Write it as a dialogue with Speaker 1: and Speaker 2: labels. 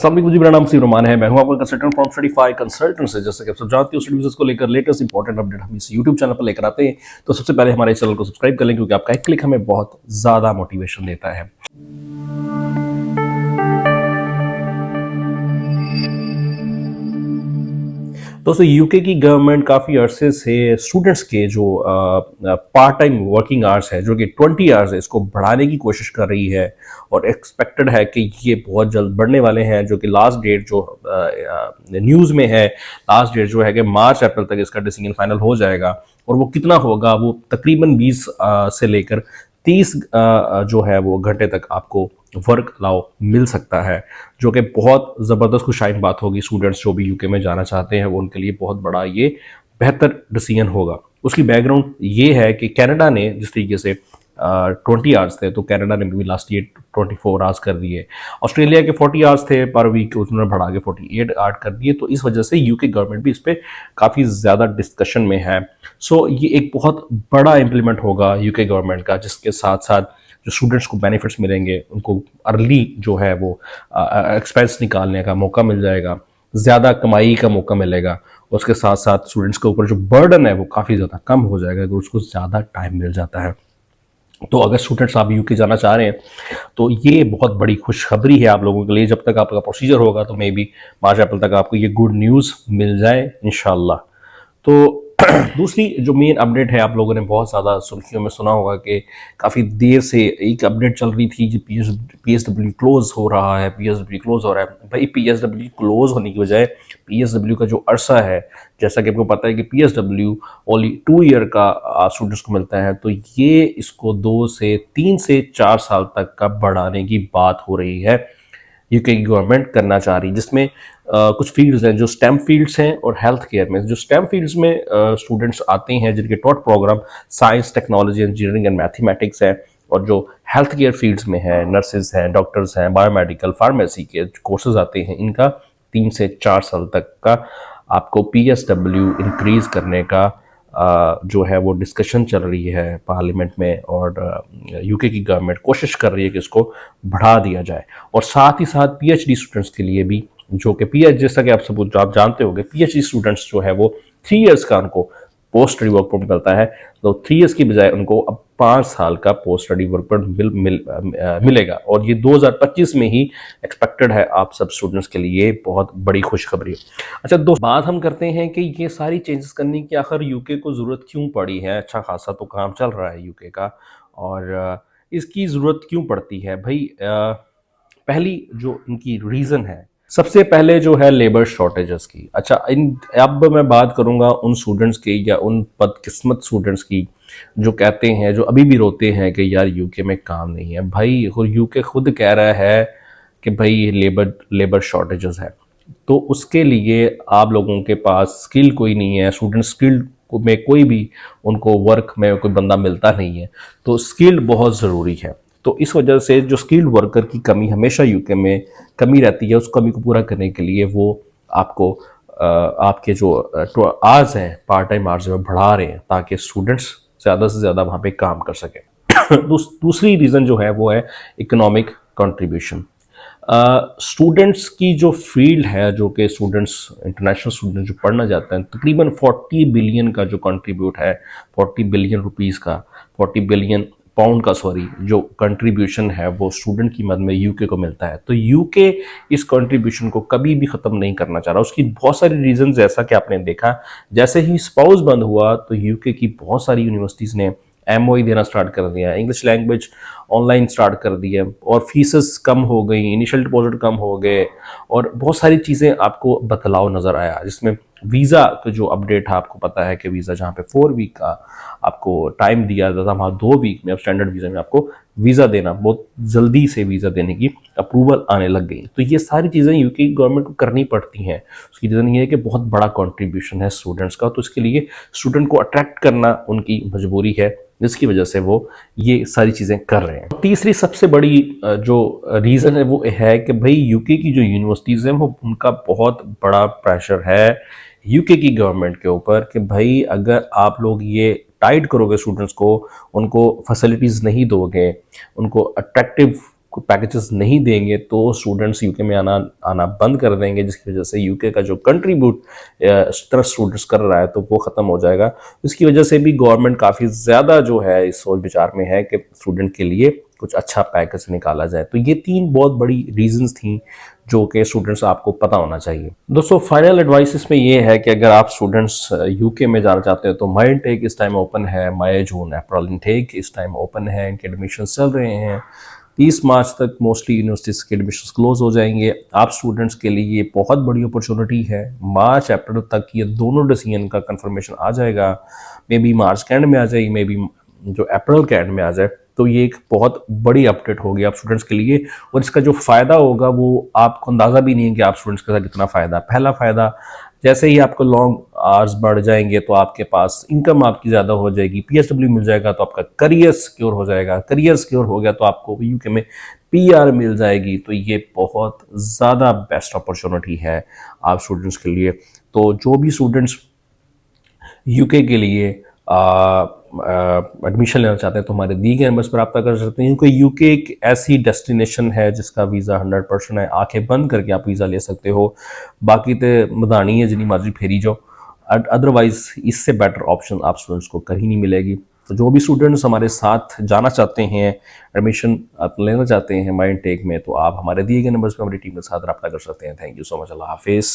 Speaker 1: अस्सलाम वालेकुम जी, मेरा नाम सीर रहमान है। मैं हूं आपका कंसल्टेंट फ्रॉम स्टडीफाई कंसल्टेंट से। जैसे कि आप सब जानते हो, स्टडी को लेकर लेटेस्ट इंपॉर्टेंट अपडेट हम इस यूट्यूब चैनल पर लेकर आते हैं। तो सबसे पहले हमारे चैनल को सब्सक्राइब कर लें, क्योंकि आपका एक क्लिक हमें बहुत ज़्यादा मोटिवेशन देता है। दोस्तों, यूके की गवर्नमेंट काफ़ी अरसे से स्टूडेंट्स के जो पार्ट टाइम वर्किंग आवर्स है, जो कि 20 आवर्स है, इसको बढ़ाने की कोशिश कर रही है। और एक्सपेक्टेड है कि ये बहुत जल्द बढ़ने वाले हैं। जो कि लास्ट डेट जो न्यूज़ में है, लास्ट डेट जो है कि मार्च अप्रैल तक इसका डिसीजन फाइनल हो जाएगा। और वो कितना होगा, वो तकरीबन 20 से लेकर 30 जो है वो घंटे तक आपको वर्क अलाउ मिल सकता है, जो कि बहुत ज़बरदस्त खुशाइन बात होगी। स्टूडेंट्स जो भी यूके में जाना चाहते हैं, वो उनके लिए बहुत बड़ा ये बेहतर डिसीजन होगा। उसकी बैकग्राउंड ये है कि कनाडा ने जिस तरीके से 20 आवर्स थे, तो कनाडा ने भी लास्ट ईयर 24 आवर्स कर दिए। ऑस्ट्रेलिया के 40 आवर्स थे पर वीक, उन्होंने बढ़ा के 48 आवर्स कर दिए। तो इस वजह से यूके गवर्नमेंट भी इस पर काफ़ी ज़्यादा डिस्कशन में है। सो ये एक बहुत बड़ा इम्प्लीमेंट होगा यूके गवर्नमेंट का, जिसके साथ साथ जो स्टूडेंट्स को बेनिफिट्स मिलेंगे, उनको अर्ली जो है वो एक्सपेंस निकालने का मौका मिल जाएगा, ज़्यादा कमाई का मौका मिलेगा। उसके साथ साथ स्टूडेंट्स के ऊपर जो बर्डन है वो काफ़ी ज़्यादा कम हो जाएगा, अगर उसको ज़्यादा टाइम मिल जाता है। तो अगर स्टूडेंट्स आप यूके जाना चाह रहे हैं, तो ये बहुत बड़ी खुशखबरी है आप लोगों के लिए। जब तक आपका प्रोसीजर होगा, तो मे बी मार्च अप्रैल तक आपको ये गुड न्यूज़ मिल जाए इंशाल्लाह। तो दूसरी जो मेन अपडेट है, आप लोगों ने बहुत ज़्यादा सुर्खियों में सुना होगा कि काफ़ी देर से एक अपडेट चल रही थी कि पीएसडब्ल्यू क्लोज हो रहा है, पीएसडब्ल्यू क्लोज हो रहा है। भाई, पीएसडब्ल्यू क्लोज होने की बजाय पीएसडब्ल्यू का जो अरसा है, जैसा कि आपको पता है कि पीएसडब्ल्यू ओनली 2 ईयर का स्टूडेंट्स को मिलता है, तो ये इसको 3 से 4 साल तक का बढ़ाने की बात हो रही है, यूके की गवर्नमेंट करना चाह रही है। जिसमें कुछ फील्ड्स हैं जो स्टेम फील्ड्स हैं, और हेल्थ केयर में जो स्टेम फील्ड्स में स्टूडेंट्स आते हैं, जिनके top programme science, technology, engineering and mathematics है। और जो हेल्थ केयर फील्ड्स में है, नर्सेज हैं, डॉक्टर्स हैं, बायोमेडिकल, फार्मेसी के कोर्सेज आते हैं, इनका 3 से 4 साल तक का आपको पीएसडब्ल्यू इंक्रीज करने का जो है वो डिस्कशन चल रही है पार्लियामेंट में। और यूके की गवर्नमेंट कोशिश कर रही है कि इसको बढ़ा दिया जाए। और साथ ही साथ पीएचडी स्टूडेंट्स के लिए भी, जो कि जैसा कि आप जानते होंगे, पीएचडी स्टूडेंट्स जो है वो 3 इयर्स का उनको पोस्ट स्टडी वर्क परमिट मिलता है। तो 3 इयर्स की बजाय उनको अब 5 साल का पोस्ट स्टडी वर्क परमिट मिलेगा। और ये 2025 में ही एक्सपेक्टेड है आप सब स्टूडेंट्स के लिए। बहुत बड़ी खुशखबरी। अच्छा दोस्त, बात हम करते हैं कि ये सारी चेंजेस करने की आखिर यूके को ज़रूरत क्यों पड़ी है। अच्छा खासा तो काम चल रहा है यूके का, और इसकी ज़रूरत क्यों पड़ती है भाई। पहली जो इनकी रीज़न है, सबसे पहले जो है लेबर शॉर्टेजेस की। अच्छा, अब मैं बात करूंगा उन स्टूडेंट्स की, या उन बदकिस्मत स्टूडेंट्स की जो कहते हैं, जो अभी भी रोते हैं कि यार यूके में काम नहीं है। भाई, और यूके खुद कह रहा है कि भाई लेबर शॉर्टेजेस है। तो उसके लिए आप लोगों के पास स्किल कोई नहीं है, स्टूडेंट स्किल में कोई भी उनको वर्क में कोई बंदा मिलता नहीं है। तो स्किल बहुत ज़रूरी है। तो इस वजह से जो स्किल्ड वर्कर की कमी हमेशा यूके में कमी रहती है, उस कमी को पूरा करने के लिए वो आपको आपके जो आवर्स हैं, पार्ट टाइम आवर्स में बढ़ा रहे हैं, ताकि स्टूडेंट्स ज़्यादा से ज़्यादा वहाँ पे काम कर सकें। दूसरी रीज़न जो है वो है इकोनॉमिक कंट्रीब्यूशन। स्टूडेंट्स की जो फील्ड है, जो कि स्टूडेंट्स, इंटरनेशनल स्टूडेंट जो पढ़ना जाते हैं, तकरीबन 40 बिलियन का जो कंट्रीब्यूट है, 40 बिलियन रुपीज़ का, 40 बिलियन पाउंड का, सॉरी, जो कंट्रीब्यूशन है वो स्टूडेंट की मद में यूके को मिलता है। तो यूके इस कंट्रीब्यूशन को कभी भी ख़त्म नहीं करना चाह रहा। उसकी बहुत सारी रीजंस, जैसा कि आपने देखा, जैसे ही स्पाउस बंद हुआ तो यूके की बहुत सारी यूनिवर्सिटीज़ ने एमओई देना स्टार्ट कर दिया, इंग्लिश लैंग्वेज ऑनलाइन स्टार्ट कर दिया, और फीसेस कम हो गई, इनिशियल डिपॉजिट कम हो गए, और बहुत सारी चीज़ें आपको बदलाव नज़र आया। जिसमें वीज़ा का जो अपडेट है, आपको पता है कि वीज़ा जहाँ पे 4 वीक का आपको टाइम दिया जाता था, वहाँ 2 वीक में अब स्टैंडर्ड वीज़ा में आपको वीज़ा देना, बहुत जल्दी से वीज़ा देने की अप्रूवल आने लग गई। तो ये सारी चीज़ें यूके गवर्नमेंट को करनी पड़ती हैं। उसकी रीज़न ये है कि बहुत बड़ा कंट्रीब्यूशन है स्टूडेंट्स का, तो इसके लिए स्टूडेंट को अट्रैक्ट करना उनकी मजबूरी है, जिसकी वजह से वो ये सारी चीज़ें कर रहे हैं। तीसरी सबसे बड़ी जो रीज़न है वो है कि भाई यूके की जो यूनिवर्सिटीज़ हैं, वो उनका बहुत बड़ा प्रेशर है यूके की गवर्नमेंट के ऊपर कि भाई अगर आप लोग ये टाइट करोगे स्टूडेंट्स को, उनको फैसिलिटीज़ नहीं दोगे, उनको अट्रैक्टिव पैकेजेस नहीं देंगे तो स्टूडेंट्स यूके में आना आना बंद कर देंगे, जिसकी वजह से यूके का जो कंट्रीब्यूट इस तरह स्टूडेंट्स कर रहा है तो वो ख़त्म हो जाएगा। इसकी वजह से भी गवर्नमेंट काफ़ी ज़्यादा जो है इस सोच विचार में है कि स्टूडेंट के लिए कुछ अच्छा पैकेज निकाला जाए। तो ये 3 बहुत बड़ी रीजंस थी जो कि स्टूडेंट्स आपको पता होना चाहिए। दोस्तों फाइनल एडवाइस इसमें ये है कि अगर आप स्टूडेंट्स यूके में जाना चाहते हैं तो माई इनटेक इस टाइम ओपन है, मई जून अप्रैल इनटेक इस टाइम ओपन है, इनके एडमिशन चल रहे हैं। 30 मार्च तक मोस्टली यूनिवर्सिटीज़ के एडमिशन क्लोज हो जाएंगे। आप स्टूडेंट्स के लिए ये बहुत बड़ी अपॉर्चुनिटी है। मार्च अप्रैल तक ये दोनों डिसीजन का कंफर्मेशन आ जाएगा, मे बी मार्च के एंड में आ जाए, मे बी जो अप्रैल के एंड में आ जाए। तो ये एक बहुत बड़ी अपडेट होगी आप स्टूडेंट्स के लिए, और इसका जो फ़ायदा होगा वो आपको अंदाज़ा भी नहीं है कि आप स्टूडेंट्स के साथ कितना फ़ायदा। पहला फ़ायदा, जैसे ही आपको लॉन्ग आवर्स बढ़ जाएंगे तो आपके पास इनकम आपकी ज़्यादा हो जाएगी, पीएसडब्ल्यू मिल जाएगा तो आपका करियर सिक्योर हो जाएगा, करियर सिक्योर हो गया तो आपको यूके में पीआर मिल जाएगी। तो ये बहुत ज़्यादा बेस्ट अपॉर्चुनिटी है आप स्टूडेंट्स के लिए। तो जो भी स्टूडेंट्स यूके के लिए एडमिशन लेना चाहते हैं तो हमारे दिए गए नंबर्स पर रब्ता कर सकते हैं, क्योंकि यूके एक ऐसी डेस्टिनेशन है जिसका वीज़ा 100% है। आंखें बंद करके आप वीज़ा ले सकते हो, बाकी तो मदानी है जितनी मर्जी फेरी जाओ। अदरवाइज इससे बेटर ऑप्शन आप स्टूडेंट्स को कहीं नहीं मिलेगी। तो जो भी स्टूडेंट्स हमारे साथ जाना चाहते हैं, एडमिशन आप लेना चाहते हैं माई इनटेक में, तो आप हमारे दिए गए नंबर्स पर हमारी टीम के साथ रब्ता कर सकते हैं। Thank you so much. अल्लाह हाफिज़।